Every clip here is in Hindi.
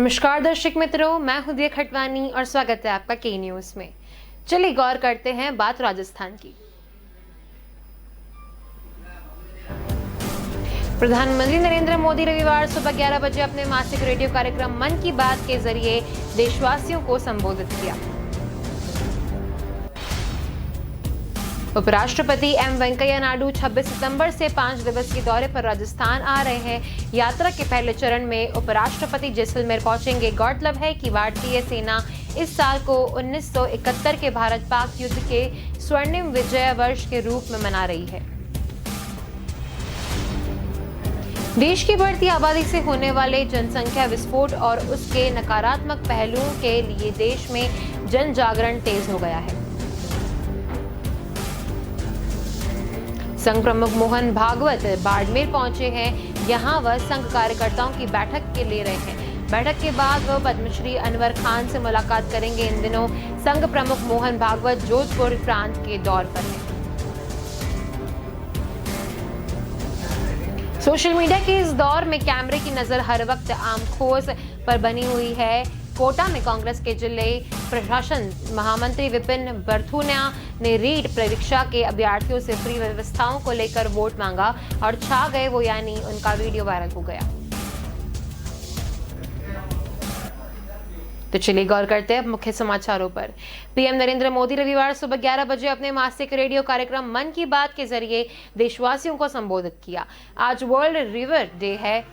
नमस्कार दर्शक मित्रों, मैं हूं दिया खटवानी और स्वागत है आपका के न्यूज में। चलिए गौर करते हैं बात राजस्थान की। प्रधानमंत्री नरेंद्र मोदी रविवार सुबह 11 बजे अपने मासिक रेडियो कार्यक्रम मन की बात के जरिए देशवासियों को संबोधित किया। उपराष्ट्रपति एम वेंकैया नायडू 26 सितंबर से 5 दिवस के दौरे पर राजस्थान आ रहे हैं। यात्रा के पहले चरण में उपराष्ट्रपति जैसलमेर पहुंचेंगे। गौरतलब है कि भारतीय सेना इस साल को 1971 के भारत पाक युद्ध के स्वर्णिम विजय वर्ष के रूप में मना रही है। देश की बढ़ती आबादी से होने वाले जनसंख्या विस्फोट और उसके नकारात्मक पहलुओं के लिए देश में जन जागरण तेज हो गया है। संघ प्रमुख मोहन भागवत बाड़मेर पहुंचे हैं। यहां वह संघ कार्यकर्ताओं की बैठक के ले रहे हैं। बैठक के बाद वह पद्मश्री अनवर खान से मुलाकात करेंगे। इन दिनों संघ प्रमुख मोहन भागवत जोधपुर प्रांत के दौर पर हैं। सोशल मीडिया के इस दौर में कैमरे की नजर हर वक्त आमखोस पर बनी हुई है। कोटा में कांग्रेस के जिले प्रशासन महामंत्री विपिन बरथुनिया ने रीट परीक्षा के अभ्यर्थियों से फ्री व्यवस्थाओं को लेकर वोट मांगा और छा गए वो, यानी उनका वीडियो वायरल हो गया। तो चलिए गौर करते हैं मुख्य समाचारों पर। पीएम नरेंद्र मोदी रविवार सुबह 11 बजे अपने मासिक रेडियो कार्यक्रम मन की बात के जरिए देशवासियों को संबोधित किया। आज वर्ल्ड रिवर डे है,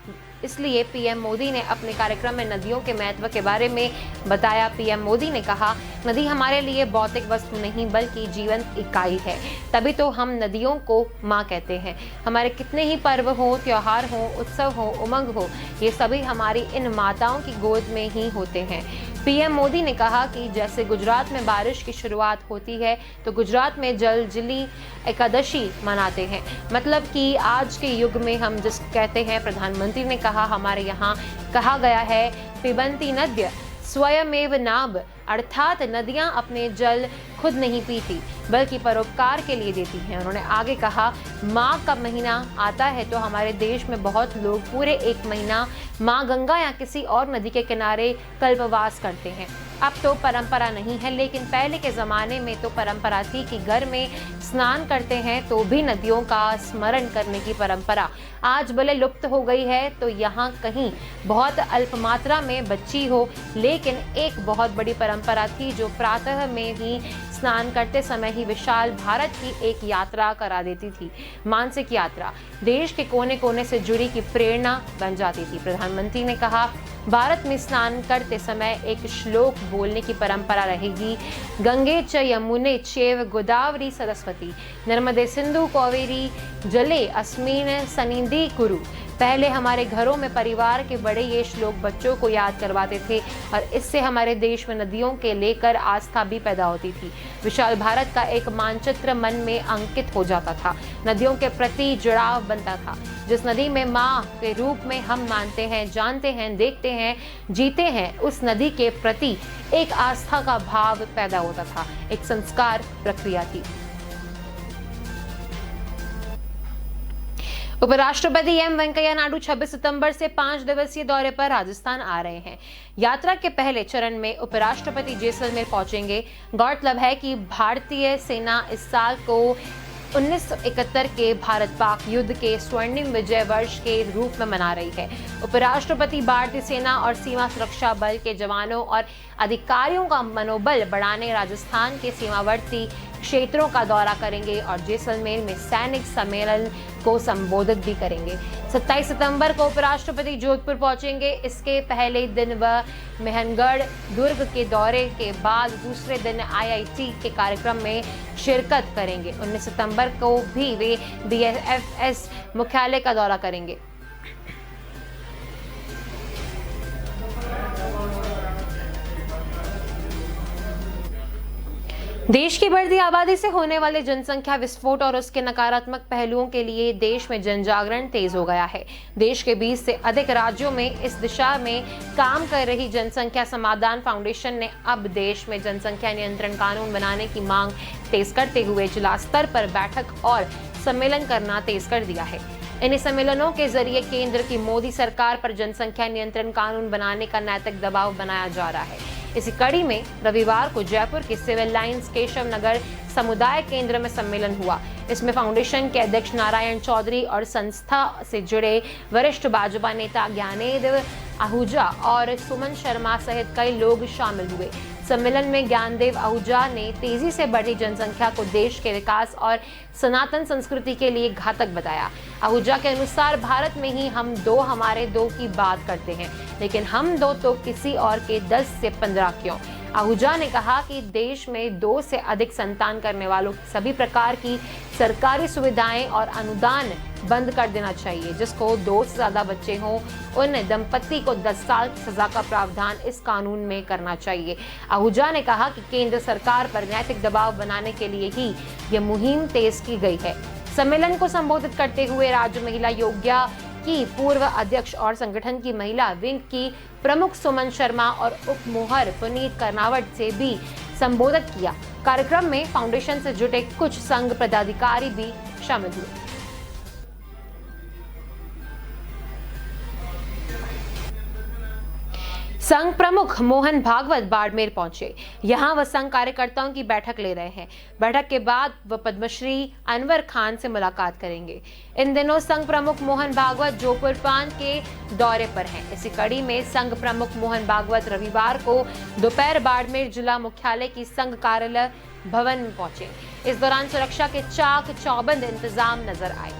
इसलिए पीएम मोदी ने अपने कार्यक्रम में नदियों के महत्व के बारे में बताया। पीएम मोदी ने कहा, नदी हमारे लिए भौतिक वस्तु नहीं बल्कि जीवंत इकाई है, तभी तो हम नदियों को माँ कहते हैं। हमारे कितने ही पर्व हो, त्योहार हो, उत्सव हो, उमंग हो, ये सभी हमारी इन माताओं की गोद में ही होते हैं। पीएम मोदी ने कहा कि जैसे गुजरात में बारिश की शुरुआत होती है तो गुजरात में जलजिली एकादशी मनाते हैं, मतलब कि आज के युग में हम जिस कहते हैं। प्रधानमंत्री ने कहा, हमारे यहाँ कहा गया है, पिबंती नद्य स्वयमेव नाभ, अर्थात नदियां अपने जल खुद नहीं पीती बल्कि परोपकार के लिए देती हैं। उन्होंने आगे कहा, माँ का महीना आता है तो हमारे देश में बहुत लोग पूरे एक महीना माँ गंगा या किसी और नदी के किनारे कल्पवास करते हैं। अब तो परंपरा नहीं है, लेकिन पहले के जमाने में तो परंपरा थी कि घर में स्नान करते हैं तो भी नदियों का स्मरण करने की परंपरा आज भले लुप्त हो गई है, तो यहाँ कहीं बहुत अल्प मात्रा में बची हो, लेकिन एक बहुत बड़ी परंपरा थी जो प्रातः में ही स्नान करते समय ही विशाल भारत की एक यात्रा करा देती थी। मानसिक यात्रा देश के कोने कोने से जुड़ी की प्रेरणा बन जाती थी। प्रधानमंत्री ने कहा, भारत में स्नान करते समय एक श्लोक बोलने की परंपरा रहेगी। गंगे च यमुने चैव गोदावरी सरस्वती नर्मदे सिंधु कावेरी जले अस्मिन् सन्निधि कुरु। पहले हमारे घरों में परिवार के बड़े ये श्लोक बच्चों को याद करवाते थे और इससे हमारे देश में नदियों के लेकर आस्था भी पैदा होती थी। विशाल भारत का एक मानचित्र मन में अंकित हो जाता था। नदियों के प्रति जुड़ाव बनता था। जिस नदी में माँ के रूप में हम मानते हैं, जानते हैं, देखते हैं, जीते हैं, उस नदी के प्रति एक आस्था का भाव पैदा होता था। एक संस्कार प्रक्रिया थी। उपराष्ट्रपति एम वेंकैया नायडू 26 सितंबर से 5 दिवसीय दौरे पर राजस्थान आ रहे हैं। यात्रा के पहले चरण में उपराष्ट्रपति जैसलमेर पहुंचेंगे। गौरतलब है कि भारतीय सेना इस साल को 1971 के भारत पाक युद्ध के स्वर्णिम विजय वर्ष के रूप में मना रही है। उपराष्ट्रपति भारतीय सेना और सीमा सुरक्षा बल के जवानों और अधिकारियों का मनोबल बढ़ाने राजस्थान के सीमावर्ती क्षेत्रों का दौरा करेंगे और जैसलमेर में सैनिक सम्मेलन को संबोधित भी करेंगे। 27 सितंबर को उपराष्ट्रपति जोधपुर पहुंचेंगे। इसके पहले दिन वह मेहनगढ़ दुर्ग के दौरे के बाद दूसरे दिन IIT के कार्यक्रम में शिरकत करेंगे। 19 सितंबर को भी वे BFS मुख्यालय का दौरा करेंगे। देश की बढ़ती आबादी से होने वाले जनसंख्या विस्फोट और उसके नकारात्मक पहलुओं के लिए देश में जन जागरण तेज हो गया है। देश के 20 से अधिक राज्यों में इस दिशा में काम कर रही जनसंख्या समाधान फाउंडेशन ने अब देश में जनसंख्या नियंत्रण कानून बनाने की मांग तेज करते हुए जिला स्तर पर बैठक और सम्मेलन करना तेज कर दिया है। इन सम्मेलनों के जरिए केंद्र की मोदी सरकार पर जनसंख्या नियंत्रण कानून बनाने का नैतिक दबाव बनाया जा रहा है। इसी कड़ी में रविवार को जयपुर के सिविल लाइंस केशव नगर समुदाय केंद्र में सम्मेलन हुआ। इसमें फाउंडेशन के अध्यक्ष नारायण चौधरी और संस्था से जुड़े वरिष्ठ भाजपा नेता ज्ञानेदेव आहूजा और सुमन शर्मा सहित कई लोग शामिल हुए। सम्मेलन में ज्ञानदेव आहूजा ने तेजी से बढ़ती जनसंख्या को देश के विकास और सनातन संस्कृति के लिए घातक बताया। आहूजा के अनुसार भारत में ही हम दो हमारे दो की बात करते हैं, लेकिन हम दो तो किसी और के 10 से 15 क्यों। आहूजा ने कहा कि देश में 2 से अधिक संतान करने वालों की सभी प्रकार की सरकारी सुविधाएं और अनुदान बंद कर देना चाहिए। जिसको 2 से ज्यादा बच्चे हों उन दंपति को 10 साल की सजा का प्रावधान इस कानून में करना चाहिए। आहूजा ने कहा कि केंद्र सरकार पर नैतिक दबाव बनाने के लिए ही यह मुहिम तेज की गई है। सम्मेलन को संबोधित करते हुए राज्य महिला योग्या की पूर्व अध्यक्ष और संगठन की महिला विंग की प्रमुख सुमन शर्मा और उप मोहर पुनीत कर्नावट से भी संबोधित किया। कार्यक्रम में फाउंडेशन से जुटे कुछ संघ पदाधिकारी भी शामिल हुए। संघ प्रमुख मोहन भागवत बाड़मेर पहुंचे। यहां वह संघ कार्यकर्ताओं की बैठक ले रहे हैं। बैठक के बाद वह पद्मश्री अनवर खान से मुलाकात करेंगे। इन दिनों संघ प्रमुख मोहन भागवत जोधपुर प्रांत के दौरे पर हैं। इसी कड़ी में संघ प्रमुख मोहन भागवत रविवार को दोपहर बाड़मेर जिला मुख्यालय की संघ कार्यालय भवन में पहुंचे। इस दौरान सुरक्षा के चाक चौबंद इंतजाम नजर आए।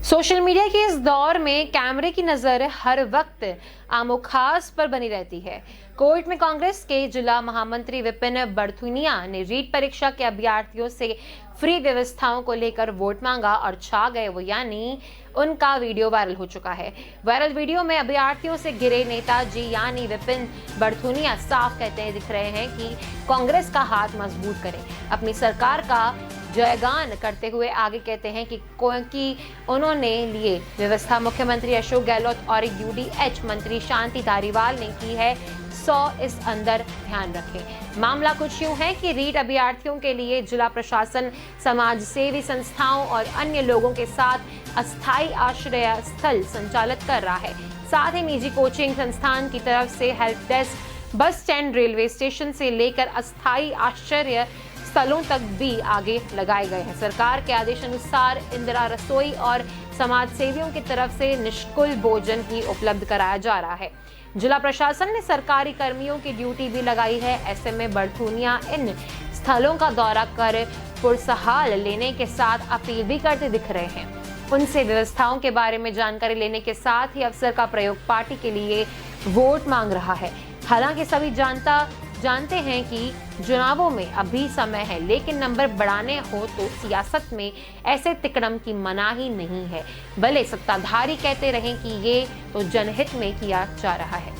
सोशल मीडिया के इस दौर में कैमरे की नजर हर वक्त आमो खास पर बनी रहती है। कोर्ट में कांग्रेस के जिला महामंत्री विपिन बड़थुनिया ने रीट परीक्षा के अभ्यर्थियों से फ्री व्यवस्थाओं को लेकर वोट मांगा और छा गए वो, यानी उनका वीडियो वायरल हो चुका है। वायरल वीडियो में अभ्यर्थियों से घिरे नेताजी यानी विपिन बड़थुनिया साफ कहते दिख रहे हैं कि कांग्रेस का हाथ मजबूत करें। अपनी सरकार का जयगान करते हुए आगे कहते हैं कि उन्होंने लिए व्यवस्था मुख्यमंत्री अशोक गहलोत और यूडीएच मंत्री शांति धारीवाल ने की है। 100 इस अंदर ध्यान रखें। मामला कुछ यूं है कि रीट अभ्यर्थियों के लिए जिला प्रशासन समाज सेवी संस्थाओं और अन्य लोगों के साथ अस्थायी आश्रय स्थल संचालित कर रहा है। साथ ही निजी कोचिंग संस्थान की तरफ से help desk, bus stand, railway station से लेकर अस्थायी आश्रय स्थलों तक भी आगे लगाए गए हैं। सरकार के आदेश अनुसार इंदिरा रसोई और समाज सेवियों की तरफ से निःशुल्क भोजन ही उपलब्ध कराया जा रहा है। जिला प्रशासन ने सरकारी कर्मियों की ड्यूटी भी लगाई है। ऐसे में बड़थुनिया इन स्थलों का दौरा कर पुरसहाल लेने के साथ अपील भी करते दिख रहे हैं। उनसे व्यवस्थाओं के बारे में जानकारी लेने के साथ ही अवसर का प्रयोग पार्टी के लिए वोट मांग रहा है। हालांकि सभी जानते हैं कि चुनावों में अभी समय है, लेकिन नंबर बढ़ाने हो तो सियासत में ऐसे तिकड़म की मनाही नहीं है। भले सत्ताधारी कहते रहें कि ये तो जनहित में किया जा रहा है।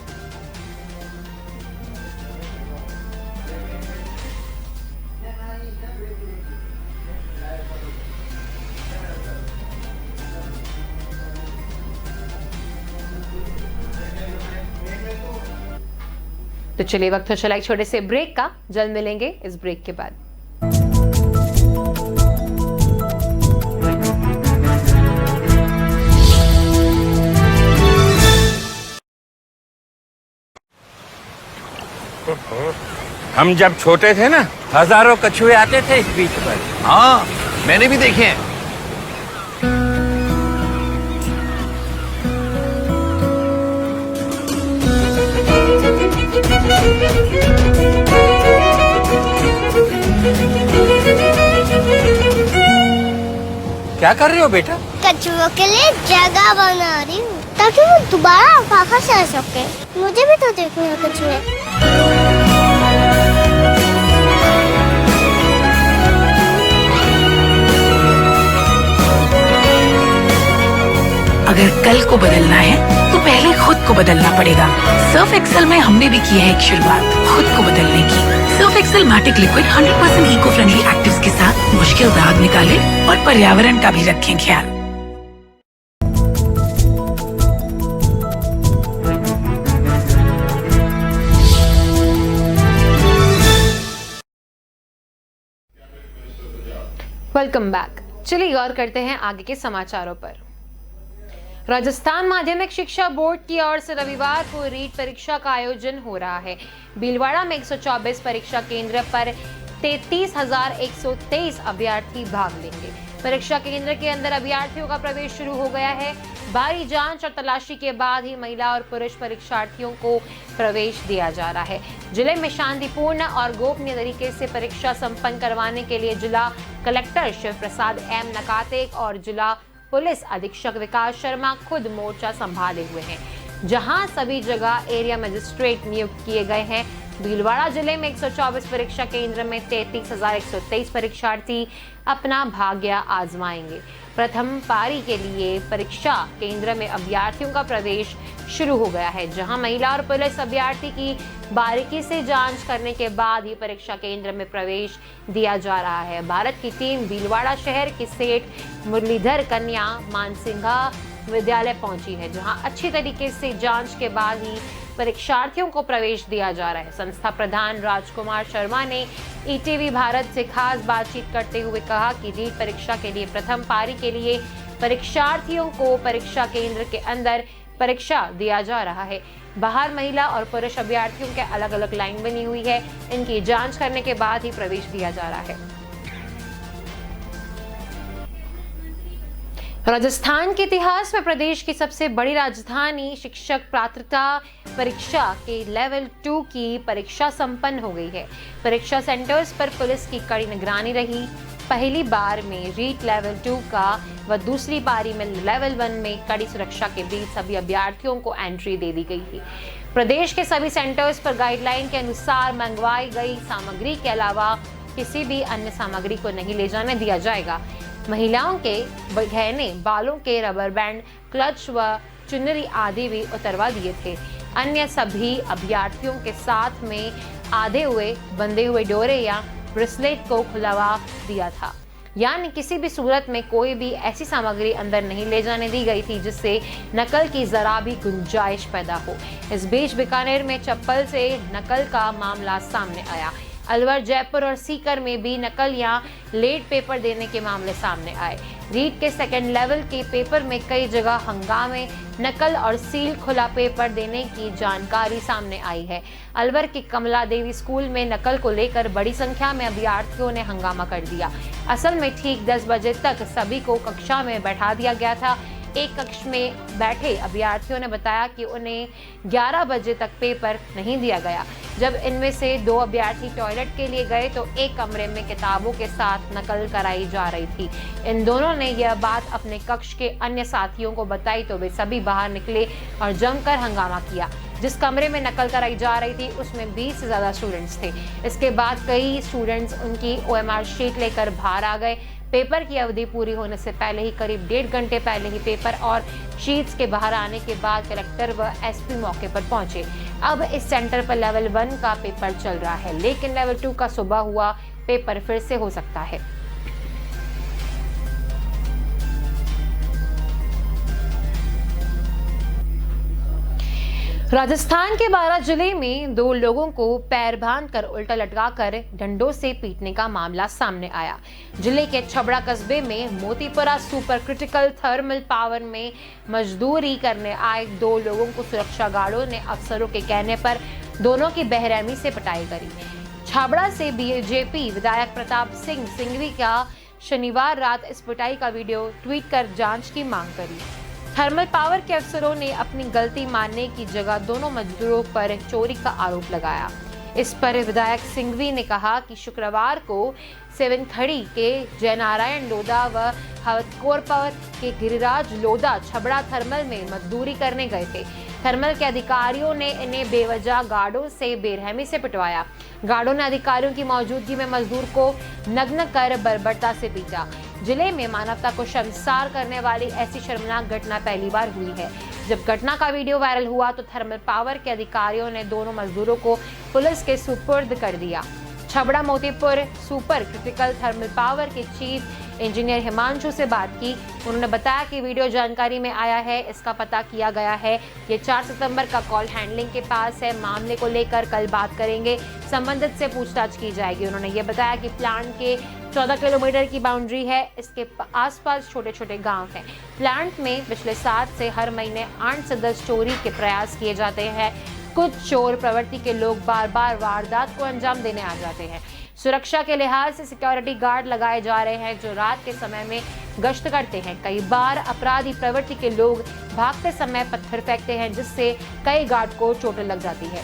तो चलिए वक्त हो चला एक छोटे से ब्रेक का। जल्द मिलेंगे इस ब्रेक के बाद। हम जब छोटे थे ना, हजारों कछुए आते थे इस बीच पर। हाँ, मैंने भी देखे हैं। क्या कर रहे हो बेटा? कछुओं के लिए जगह बना रही हूँ ताकि वो दोबारा वापस आ सके। मुझे भी तो देखने हैं कछुए। अगर कल को बदलना है तो पहले खुद को बदलना पड़ेगा। सर्फ एक्सेल में हमने भी की है एक शुरुआत खुद को बदलने की। Surf Excel matic liquid 100% eco friendly actives के साथ मुश्किल दाग निकाले और पर्यावरण का भी रखें ख्याल। Welcome back. चलिए गौर करते हैं आगे के समाचारों पर। राजस्थान माध्यमिक शिक्षा बोर्ड की ओर से रविवार को रीट परीक्षा का आयोजन हो रहा है। भीलवाड़ा में 124 परीक्षा केंद्र पर 33,123 अभ्यर्थी भाग लेंगे। परीक्षा केंद्र के अंदर अभ्यर्थियों का प्रवेश शुरू हो गया है। भारी जांच और तलाशी के बाद ही महिला और पुरुष परीक्षार्थियों को प्रवेश दिया जा रहा है। जिले में शांतिपूर्ण और गोपनीय तरीके से परीक्षा संपन्न करवाने के लिए जिला कलेक्टर शिव प्रसाद एम नकाते और जिला पुलिस अधीक्षक विकास शर्मा खुद मोर्चा संभाले हुए हैं, जहां सभी जगह एरिया मजिस्ट्रेट नियुक्त किए गए हैं। भीलवाड़ा जिले में 124 परीक्षा केंद्र में 33,123 परीक्षार्थी अपना भाग्य आजमाएंगे। प्रथम पारी के लिए परीक्षा केंद्र में अभ्यर्थियों का प्रवेश शुरू हो गया है, जहां महिला और पुलिस अभ्यर्थी की बारीकी से जांच करने के बाद ही परीक्षा केंद्र में प्रवेश दिया जा रहा है। भारत की टीम भीलवाड़ा शहर के सेठ मुरलीधर कन्या मानसिंघा विद्यालय पहुंची है, जहां अच्छी तरीके से जांच के बाद ही परीक्षार्थियों को प्रवेश दिया जा रहा है। संस्था प्रधान राजकुमार शर्मा ने ईटीवी भारत से खास बातचीत करते हुए कहा कि रीट परीक्षा के लिए प्रथम पारी के लिए परीक्षार्थियों को परीक्षा केंद्र के अंदर परीक्षा दिया जा रहा है। बाहर महिला और पुरुष अभ्यर्थियों के अलग अलग लाइन बनी हुई है। इनकी जांच करने के बाद ही प्रवेश दिया जा रहा है। राजस्थान के इतिहास में प्रदेश की सबसे बड़ी राजधानी शिक्षक पात्रता परीक्षा के लेवल 2 की परीक्षा संपन्न हो गई है। परीक्षा सेंटर्स पर पुलिस की कड़ी निगरानी रही। पहली बार में रीट लेवल 2 का व दूसरी पारी में लेवल 1 में कड़ी सुरक्षा के बीच सभी अभ्यर्थियों को एंट्री दे दी गई थी। प्रदेश के सभी सेंटर्स पर गाइडलाइन के अनुसार मंगवाई गई सामग्री के अलावा किसी भी अन्य सामग्री को नहीं ले जाने दिया जाएगा। महिलाओं के गहने, बालों के रबर बैंड, क्लच व चुनरी आदि भी उतरवा दिए थे। अन्य सभी अभ्यर्थियों के साथ में आधे हुए बंधे हुए डोरे या ब्रेसलेट को खुलवा दिया था, यानी किसी भी सूरत में कोई भी ऐसी सामग्री अंदर नहीं ले जाने दी गई थी जिससे नकल की जरा भी गुंजाइश पैदा हो। इस बीच बीकानेर में चप्पल से नकल का मामला सामने आया। अलवर, जयपुर और सीकर में भी नकल या लेट पेपर देने के मामले सामने आए। रीट के सेकंड लेवल के पेपर में कई जगह हंगामे, नकल और सील खुला पेपर देने की जानकारी सामने आई है। अलवर के कमला देवी स्कूल में नकल को लेकर बड़ी संख्या में अभ्यर्थियों ने हंगामा कर दिया। असल में ठीक 10 बजे तक सभी को कक्षा में बैठा दिया गया था। एक कक्ष में बैठे अभ्यर्थियों ने बताया कि उन्हें 11 बजे तक पेपर नहीं दिया गया। जब इनमें से 2 अभ्यर्थी टॉयलेट के लिए गए तो एक कमरे में किताबों के साथ नकल कराई जा रही थी। इन दोनों ने यह बात अपने कक्ष के अन्य साथियों को बताई तो वे सभी बाहर निकले और जमकर हंगामा किया। जिस कमरे में नकल कराई जा रही थी उसमें 20 से ज्यादा स्टूडेंट्स थे। इसके बाद कई स्टूडेंट्स उनकी OMR शीट लेकर बाहर आ गए। पेपर की अवधि पूरी होने से पहले ही करीब 1.5 घंटे पहले ही पेपर और शीट्स के बाहर आने के बाद कलेक्टर व SP मौके पर पहुंचे। अब इस सेंटर पर लेवल 1 का पेपर चल रहा है, लेकिन लेवल 2 का सुबह हुआ पेपर फिर से हो सकता है। राजस्थान के 12 जिले में 2 लोगों को पैर बांधकर उल्टा लटकाकर डंडों से पीटने का मामला सामने आया। जिले के छबड़ा कस्बे में Motipura super critical thermal power में मजदूरी करने आए 2 लोगों को सुरक्षा गार्डों ने अफसरों के कहने पर दोनों की बेरहमी से पिटाई करी। छाबड़ा से बीजेपी विधायक प्रताप सिंह सिंघवी का शनिवार रात इस पिटाई का वीडियो ट्वीट कर जांच की मांग करी। थर्मल पावर के अफसरों ने अपनी गलती मानने की जगह दोनों मजदूरों पर चोरी का आरोप लगाया। इस पर विधायक सिंघवी ने कहा कि शुक्रवार को सेवनथड़ी के जयनारायण लोधा व हवतकोरपर के गिरिराज लोधा छबड़ा थर्मल में मजदूरी करने गए थे। थर्मल के अधिकारियों ने इन्हें बेवजह गार्डों से बेरहमी से पिटवाया। गार्डों ने अधिकारियों की मौजूदगी में मजदूर को नग्न कर बर्बरता से पीटा। जिले में मानवता को शर्मसार करने वाली ऐसी शर्मनाक घटना पहली बार हुई है। जब घटना का वीडियो वायरल हुआ तो थर्मल पावर के अधिकारियों ने दोनों मजदूरों को पुलिस के सुपुर्द कर दिया। Chhabra Motipur super critical thermal power के चीफ इंजीनियर हिमांशु से बात की। उन्होंने बताया कि वीडियो जानकारी में आया है, इसका पता किया गया है। ये 4 सितंबर का कॉल हैंडलिंग के पास है। मामले को लेकर कल बात करेंगे, संबंधित से पूछताछ की जाएगी। उन्होंने ये बताया कि प्लांट के 14 किलोमीटर की बाउंड्री है, इसके आसपास छोटे छोटे गांव हैं। प्लांट में पिछले 7 से हर महीने 8 से 10 चोरी के प्रयास किए जाते हैं। कुछ चोर प्रवृत्ति के लोग बार बार वारदात को अंजाम देने आ जाते हैं। सुरक्षा के लिहाज से सिक्योरिटी गार्ड लगाए जा रहे हैं जो रात के समय में गश्त करते हैं। कई बार अपराधी प्रवृत्ति के लोग भागते समय पत्थर फेंकते हैं, जिससे कई गार्ड को चोटें लग जाती है।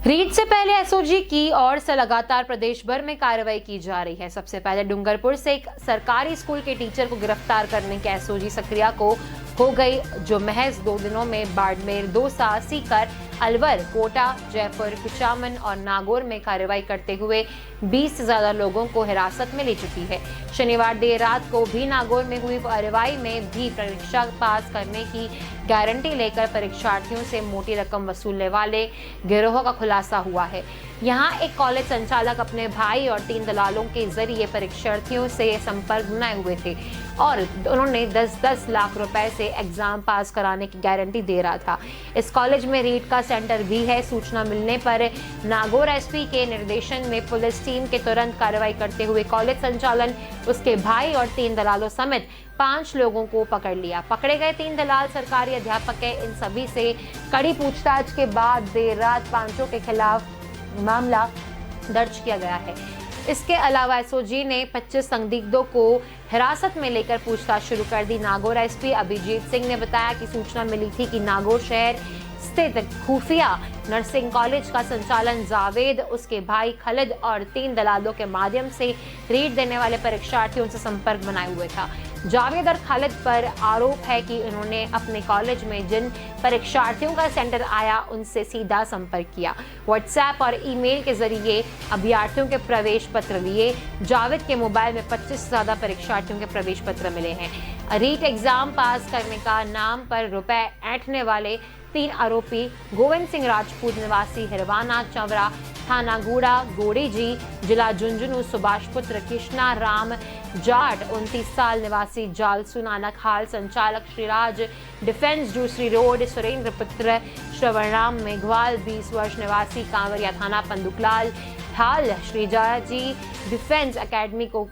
रीट से पहले एसओजी की ओर से लगातार प्रदेश भर में कार्रवाई की जा रही है। सबसे पहले डूंगरपुर से एक सरकारी स्कूल के टीचर को गिरफ्तार करने के एसओजी सक्रिया को हो गई, जो महज 2 दिनों में बाड़मेर, दौसा, सीकर, अलवर, कोटा, जयपुर, कुचामन और नागौर में कार्रवाई करते हुए 20 से ज्यादा लोगों को हिरासत में ले चुकी है। शनिवार देर रात को भी नागौर में हुई कार्रवाई में भी परीक्षा पास करने की गारंटी लेकर परीक्षार्थियों से मोटी रकम वसूलने वाले गिरोह का खुलासा हुआ है। यहाँ एक कॉलेज संचालक अपने भाई और 3 दलालों के जरिए परीक्षार्थियों से संपर्क बनाए हुए थे और उन्होंने 10-10 लाख रुपए से एग्जाम पास कराने की गारंटी दे रहा था। इस कॉलेज में रीट का सेंटर भी है। सूचना मिलने पर नागौर एसपी के निर्देशन में पुलिस टीम के तुरंत कार्रवाई करते हुए कॉलेज संचालन, उसके भाई और 3 दलालों समेत 5 लोगों को पकड़ लिया। पकड़े गए 3 दलाल सरकारी अध्यापक है। इन सभी से कड़ी पूछताछ के बाद देर रात 5 के खिलाफ मामला दर्ज किया गया है। इसके अलावा एसओजी ने 25 संदिग्धों को हिरासत में लेकर पूछताछ शुरू कर दी। नागौर एसपी अभिजीत सिंह ने बताया कि सूचना मिली थी कि नागौर शहर स्थित खुफिया नर्सिंग कॉलेज का संचालन जावेद, उसके भाई खालिद और 3 दलालों के माध्यम से रीट देने वाले परीक्षार्थियों से संपर्क बनाए हुए था। जावेद और खालिद पर आरोप है कि उन्होंने अपने कॉलेज में जिन परीक्षार्थियों का सेंटर आया उनसे सीधा संपर्क किया। व्हाट्सएप और ईमेल के जरिए अभ्यर्थियों के प्रवेश पत्र लिए। जावेद के मोबाइल में 25 से ज्यादा परीक्षार्थियों के प्रवेश पत्र मिले हैं। रीट एग्जाम पास करने का नाम पर रुपए ऐंठने वाले 3 आरोपी गोविंद सिंह राजपूत निवासी हिरवाना चंवरा, थाना गूड़ा, गोड़ी जी, जिला झुंझुनू, सुभाष पुत्र कृष्णा राम जाट 29 साल निवासी जालसू, नानक हाल संचालक श्रीराज डिफेंस दूसरी रोड, सुरेंद्र पुत्र श्रवणराम मेघवाल 20 वर्ष निवासी कांवरिया थाना पंदुकलाल हाल, श्रीजाजी डिफेंस एकेडमी को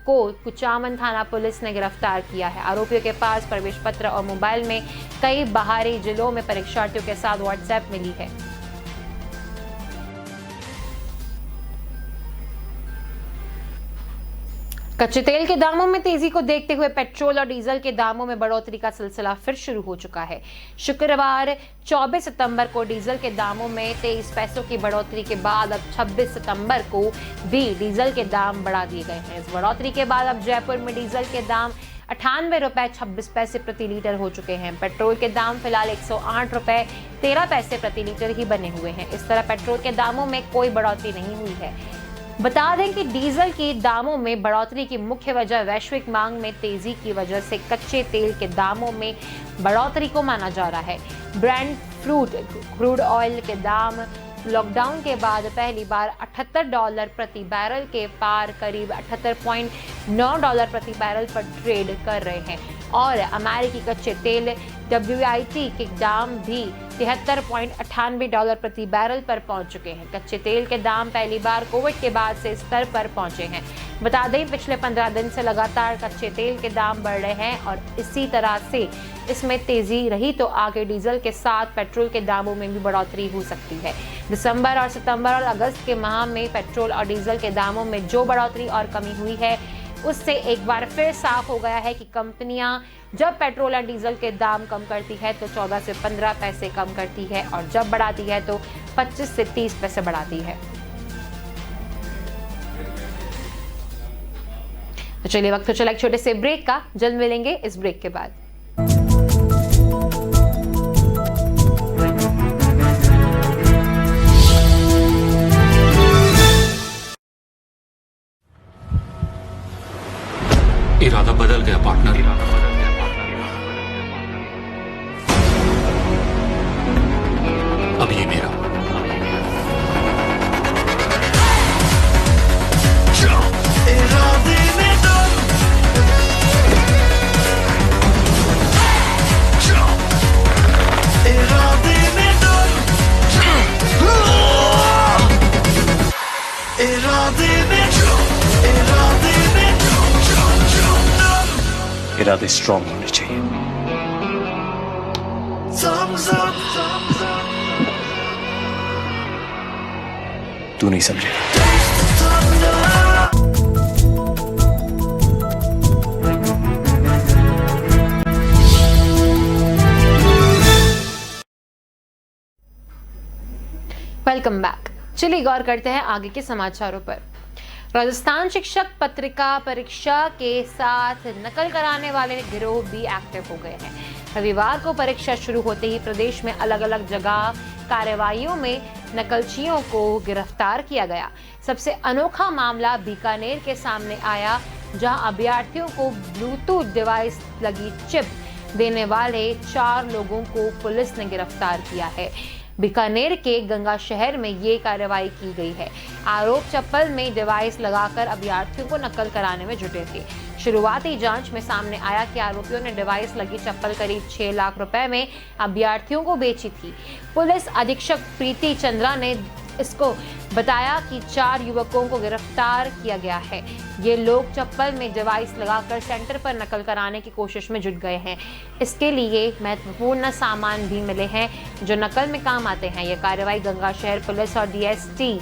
कुचामन थाना पुलिस ने गिरफ्तार किया है। आरोपियों के पास प्रवेश पत्र और मोबाइल में कई बाहरी जिलों में परीक्षार्थियों के साथ व्हाट्सएप मिली है। कच्चे तेल के दामों में तेजी को देखते हुए पेट्रोल और डीजल के दामों में बढ़ोतरी का सिलसिला फिर शुरू हो चुका है। शुक्रवार 24 सितंबर को डीजल के दामों में 23 पैसों की बढ़ोतरी के बाद अब 26 सितंबर को भी डीजल के दाम बढ़ा दिए गए हैं। इस बढ़ोतरी के बाद अब जयपुर में डीजल के दाम 98 रुपए 26 पैसे प्रति लीटर हो चुके हैं। पेट्रोल के दाम फिलहाल 108 रुपए 13 पैसे प्रति लीटर ही बने हुए हैं। इस तरह पेट्रोल के दामों में कोई बढ़ोतरी नहीं हुई है। बता दें कि डीजल के दामों में बढ़ोतरी की मुख्य वजह वैश्विक मांग में तेजी की वजह से कच्चे तेल के दामों में बढ़ोतरी को माना जा रहा है। ब्रेंट क्रूड ऑयल के दाम लॉकडाउन के बाद पहली बार $78 प्रति बैरल के पार करीब $78.9 प्रति बैरल पर ट्रेड कर रहे हैं और अमेरिकी कच्चे तेल WTI के दाम भी $73.98 प्रति बैरल पर पहुंच चुके हैं। कच्चे तेल के दाम पहली बार कोविड के बाद से स्तर पर पहुंचे हैं। बता दें पिछले 15 दिन से लगातार कच्चे तेल के दाम बढ़ रहे हैं और इसी तरह से इसमें तेजी रही तो आगे डीजल के साथ पेट्रोल के दामों में भी बढ़ोतरी हो सकती है। दिसंबर और सितंबर और अगस्त के माह में पेट्रोल और डीजल के दामों में जो बढ़ोतरी और कमी हुई है उससे एक बार फिर साफ हो गया है कि कंपनियां जब पेट्रोल और डीजल के दाम कम करती है तो 14 से 15 पैसे कम करती है और जब बढ़ाती है तो 25 से 30 पैसे बढ़ाती है। तो चलिए वक्त तो चला एक छोटे से ब्रेक का, जल्द मिलेंगे इस ब्रेक के बाद। इरादा बदल गया पार्टनर। अब ये मेरा। इरादे स्ट्रांग होने चाहिए। तू नहीं समझेगा। Welcome back. चलिए गौर करते हैं आगे के समाचारों पर। राजस्थान शिक्षक पत्रिका परीक्षा के साथ नकल कराने वाले गिरोह भी एक्टिव हो गए हैं। रविवार को परीक्षा शुरू होते ही प्रदेश में अलग अलग जगह कार्रवाइयों में नकलचियों को गिरफ्तार किया गया। सबसे अनोखा मामला बीकानेर के सामने आया, जहां अभ्यर्थियों को ब्लूटूथ डिवाइस लगी चिप देने वाले 4 लोगों को पुलिस ने गिरफ्तार किया है। बीकानेर के गंगा शहर में ये कार्रवाई की गई है। आरोप चप्पल में डिवाइस लगाकर अभ्यर्थियों को नकल कराने में जुटे थे। शुरुआती जांच में सामने आया कि आरोपियों ने डिवाइस लगी चप्पल करीब 6 लाख रुपए में अभ्यर्थियों को बेची थी। पुलिस अधीक्षक प्रीति चंद्रा ने इसको बताया कि 4 युवकों को गिरफ्तार किया गया है। ये लोग चप्पल में डिवाइस लगाकर सेंटर पर नकल कराने की कोशिश में जुट गए हैं। इसके लिए महत्वपूर्ण सामान भी मिले हैं जो नकल में काम आते हैं। ये कार्रवाई गंगा शहर पुलिस और डीएसटी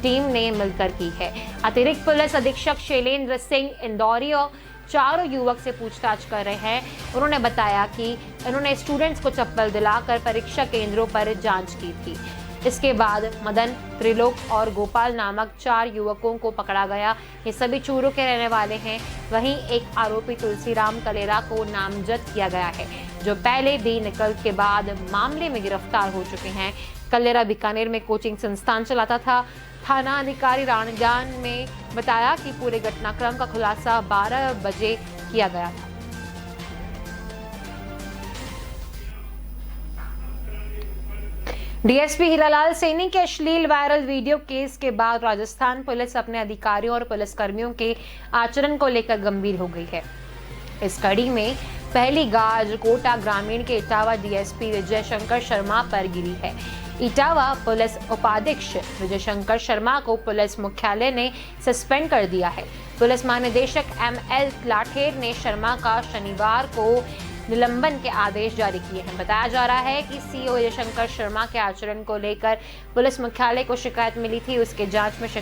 टीम ने मिलकर की है। अतिरिक्त पुलिस अधीक्षक शैलेंद्र सिंह इंदौरी और 4 युवक से पूछताछ कर रहे हैं। उन्होंने बताया कि उन्होंने स्टूडेंट्स को चप्पल दिलाकर परीक्षा केंद्रों पर जांच की थी। इसके बाद मदन, त्रिलोक और गोपाल नामक 4 युवकों को पकड़ा गया। ये सभी चूरू के रहने वाले हैं। वहीं एक आरोपी तुलसीराम कलेरा को नामजद किया गया है, जो पहले भी नकल के बाद मामले में गिरफ्तार हो चुके हैं। कलेरा बीकानेर में कोचिंग संस्थान चलाता था। थाना अधिकारी राणीजान में बताया कि पूरे घटनाक्रम का खुलासा 12 बजे किया गया था। डीएसपी हीरालाल सैनी के अश्लील वायरल वीडियो केस के बाद राजस्थान पुलिस अपने अधिकारियों और पुलिसकर्मियों के आचरण को लेकर गंभीर हो गई है। इस कड़ी में पहली गाज कोटा ग्रामीण के इटावा डीएसपी विजय शंकर शर्मा पर गिरी है। इटावा पुलिस उपाधीक्षक विजय शंकर शर्मा को पुलिस मुख्यालय ने सस्पेंड कर दिया है। पुलिस महानिदेशक ML लाठेर ने शर्मा का शनिवार को निलंबन के आदेश जारी किए हैं। बताया जा रहा है कि सीओ विजय शंकर शर्मा के आचरण को लेकर पुलिस मुख्यालय को शिकायत मिली थी। उसके जांच में